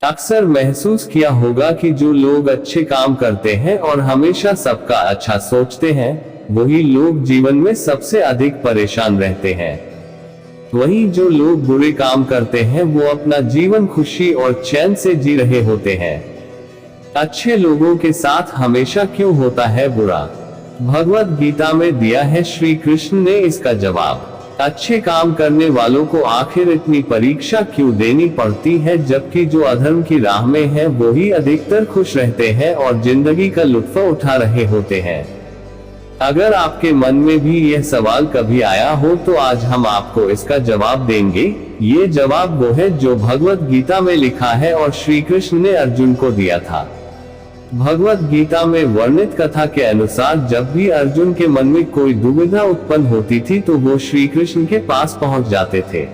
अक्सर महसूस किया होगा कि जो लोग अच्छे काम करते हैं और हमेशा सबका अच्छा सोचते हैं, वही लोग जीवन में सबसे अधिक परेशान रहते हैं। वहीं जो लोग बुरे काम करते हैं वो अपना जीवन खुशी और चैन से जी रहे होते हैं। अच्छे लोगों के साथ हमेशा क्यों होता है बुरा? भगवत गीता में दिया है श्री कृष्ण ने इसका जवाब। अच्छे काम करने वालों को आखिर इतनी परीक्षा क्यों देनी पड़ती है, जबकि जो अधर्म की राह में है वो ही अधिकतर खुश रहते हैं और जिंदगी का लुत्फ उठा रहे होते हैं। अगर आपके मन में भी यह सवाल कभी आया हो तो आज हम आपको इसका जवाब देंगे। ये जवाब वो है जो भगवत गीता में लिखा है और श्री कृष्ण ने अर्जुन को दिया था। भगवत गीता में वर्णित कथा के अनुसार जब भी अर्जुन के मन में कोई दुविधा उत्पन्न होती थी तो वो श्री कृष्ण के पास पहुंच जाते थे।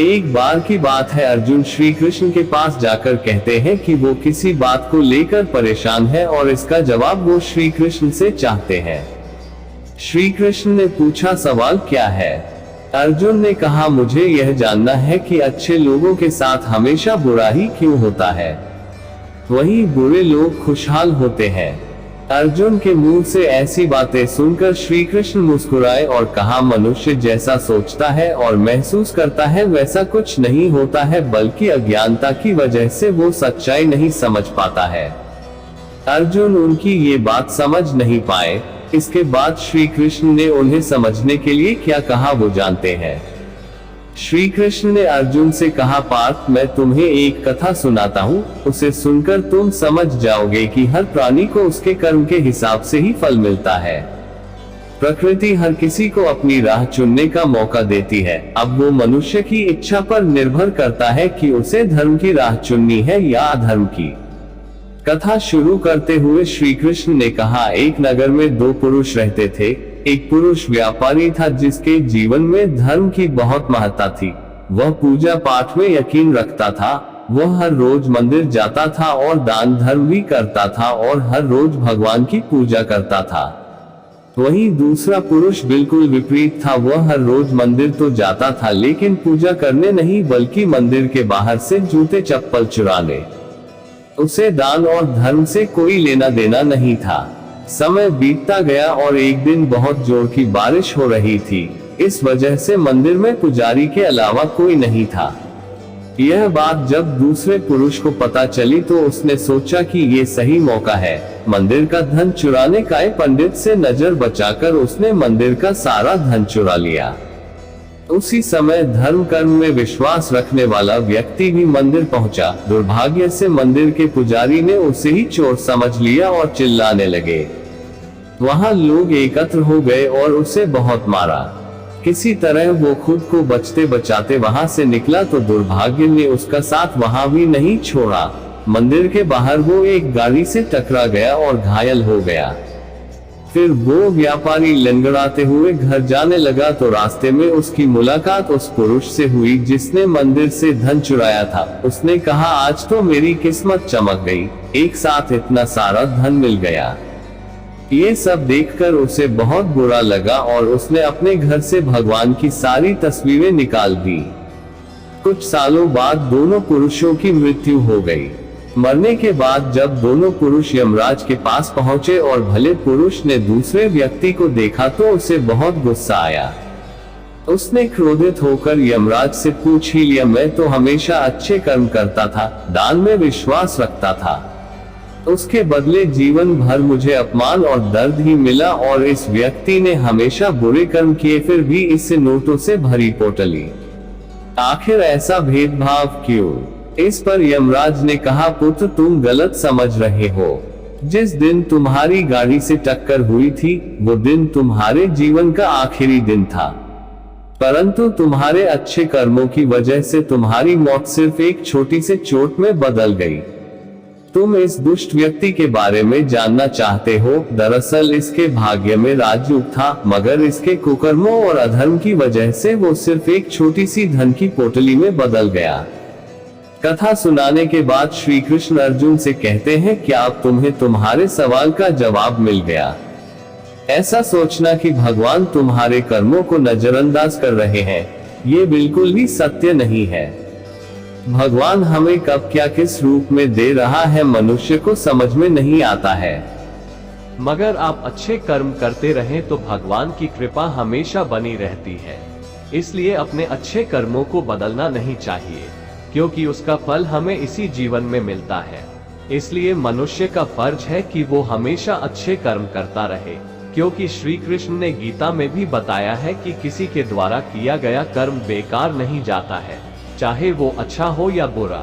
एक बार की बात है, अर्जुन श्री कृष्ण के पास जाकर कहते हैं कि वो किसी बात को लेकर परेशान है और इसका जवाब वो श्री कृष्ण से चाहते हैं। श्री कृष्ण ने पूछा, सवाल क्या है? अर्जुन ने कहा, मुझे यह जानना है कि अच्छे लोगों के साथ हमेशा बुरा ही क्यों होता है, वहीं बुरे लोग खुशहाल होते हैं। अर्जुन के मुंह से ऐसी बातें सुनकर श्री कृष्ण मुस्कुराए और कहा, मनुष्य जैसा सोचता है और महसूस करता है वैसा कुछ नहीं होता है, बल्कि अज्ञानता की वजह से वो सच्चाई नहीं समझ पाता है। अर्जुन उनकी ये बात समझ नहीं पाए। इसके बाद श्री कृष्ण ने उन्हें समझने के लिए क्या कहा वो जानते हैं। श्री कृष्ण ने अर्जुन से कहा, पार्थ, मैं तुम्हें एक कथा सुनाता हूँ, उसे सुनकर तुम समझ जाओगे कि हर प्राणी को उसके कर्म के हिसाब से ही फल मिलता है। प्रकृति हर किसी को अपनी राह चुनने का मौका देती है। अब वो मनुष्य की इच्छा पर निर्भर करता है कि उसे धर्म की राह चुननी है या अधर्म की। कथा शुरू करते हुए श्री कृष्ण ने कहा, एक नगर में दो पुरुष रहते थे। एक पुरुष व्यापारी था जिसके जीवन में धर्म की बहुत महत्ता थी। वह पूजा पाठ में यकीन रखता था। वह हर रोज मंदिर जाता था और दान धर्म भी करता था और हर रोज भगवान की पूजा करता था। वहीं दूसरा पुरुष बिल्कुल विपरीत था। वह हर रोज मंदिर तो जाता था लेकिन पूजा करने नहीं, बल्कि मंदिर के बाहर से जूते चप्पल चुराने। उसे दान और धर्म से कोई लेना देना नहीं था। समय बीतता गया और एक दिन बहुत जोर की बारिश हो रही थी। इस वजह से मंदिर में पुजारी के अलावा कोई नहीं था। यह बात जब दूसरे पुरुष को पता चली तो उसने सोचा कि ये सही मौका है मंदिर का धन चुराने का। पंडित से नजर बचाकर उसने मंदिर का सारा धन चुरा लिया। उसी समय धर्म कर्म में विश्वास रखने वाला व्यक्ति भी मंदिर पहुंचा। दुर्भाग्य से मंदिर के पुजारी ने उसे ही चोर समझ लिया और चिल्लाने लगे। वहां लोग एकत्र हो गए और उसे बहुत मारा। किसी तरह वो खुद को बचते बचाते वहां से निकला तो दुर्भाग्य ने उसका साथ वहां भी नहीं छोड़ा। मंदिर के बाहर वो एक गाड़ी से टकरा गया और घायल हो गया। फिर वो व्यापारी लंगड़ाते हुए घर जाने लगा तो रास्ते में उसकी मुलाकात उस पुरुष से हुई जिसने मंदिर से धन चुराया था। उसने कहा, आज तो मेरी किस्मत चमक गई, एक साथ इतना सारा धन मिल गया। ये सब देखकर उसे बहुत बुरा लगा और उसने अपने घर से भगवान की सारी तस्वीरें निकाल दी। कुछ सालों बाद दोनों पुरुषों की मृत्यु हो गई। मरने के बाद जब दोनों पुरुष यमराज के पास पहुंचे और भले पुरुष ने दूसरे व्यक्ति को देखा तो उसे बहुत गुस्सा आया। उसने क्रोधित होकर यमराज से पूछ ही लिया, मैं तो हमेशा अच्छे कर्म करता था, दान में विश्वास रखता था, उसके बदले जीवन भर मुझे अपमान और दर्द ही मिला और इस व्यक्ति ने हमेशा बुरे कर्म किए फिर भी इसे नोटों से भरी पोटली। आखिर ऐसा भेदभाव क्यों? इस पर यमराज ने कहा, पुत्र तुम गलत समझ रहे हो। जिस दिन तुम्हारी गाड़ी से टक्कर हुई थी वो दिन तुम्हारे जीवन का आखिरी दिन था, परंतु तुम्हारे अच्छे कर्मों की वजह से तुम्हारी मौत सिर्फ एक छोटी सी चोट में बदल गई। तुम इस दुष्ट व्यक्ति के बारे में जानना चाहते हो? दरअसल इसके भाग्य में राजयोग था, मगर इसके कुकर्मों और अधर्म की वजह से वो सिर्फ एक छोटी सी धन की पोटली में बदल गया। कथा सुनाने के बाद श्री कृष्ण अर्जुन से कहते हैं, क्या अब तुम्हें तुम्हारे सवाल का जवाब मिल गया? ऐसा सोचना कि भगवान तुम्हारे कर्मों को नजरअंदाज कर रहे हैं, ये बिल्कुल भी सत्य नहीं है। भगवान हमें कब क्या किस रूप में दे रहा है मनुष्य को समझ में नहीं आता है। मगर आप अच्छे कर्म करते रहें तो भगवान की कृपा हमेशा बनी रहती है। इसलिए अपने अच्छे कर्मों को बदलना नहीं चाहिए, क्योंकि उसका फल हमें इसी जीवन में मिलता है। इसलिए मनुष्य का फर्ज है कि वो हमेशा अच्छे कर्म करता रहे, क्योंकि श्री कृष्ण ने गीता में भी बताया है कि किसी के द्वारा किया गया कर्म बेकार नहीं जाता है, चाहे वो अच्छा हो या बुरा।